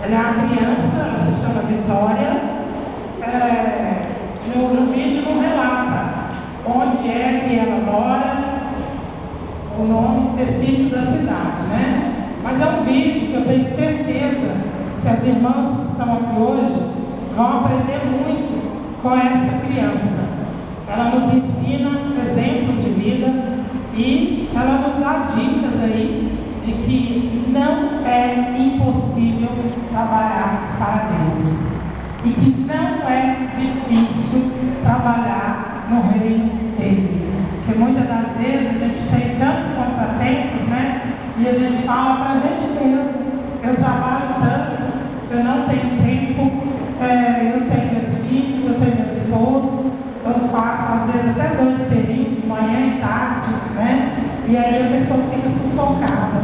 Ela é uma criança, ela se chama Vitória. No vídeo não relata onde é que ela mora, o nome específico da cidade, né? Mas é um vídeo que eu tenho certeza que as irmãs que estão aqui hoje vão aprender muito com essa criança. Ela nos ensina exemplos de vida e ela nos dá dicas aí de que não é impossível trabalhar para Deus e que não é difícil trabalhar no reino dele. Porque muitas das vezes a gente tem tantos contratempos, né? E a gente fala para a gente mesmo: eu trabalho tanto, eu não tenho tempo, eu tenho meus filhos, eu tenho meu esposo, eu faço às vezes até 2 períodos, de manhã e tarde, né? E aí a pessoa fica sufocada.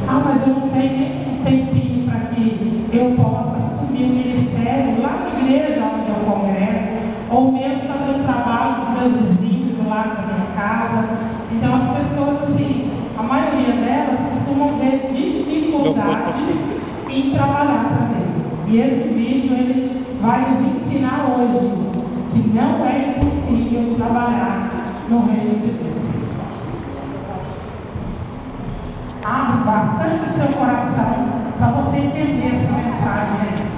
Ah, mas eu não tenho nem um tempinho para que eu possa assumir o ministério lá na igreja onde eu congresso, ou mesmo fazer o trabalho dos meus vizinhos do lado da minha casa. Então as pessoas, assim, a maioria delas costumam ver dificuldade em trabalhar para Deus. E esse vídeo ele vai nos ensinar hoje que não é impossível trabalhar no reino de Deus. Abre bastante o seu coração para você entender essa mensagem.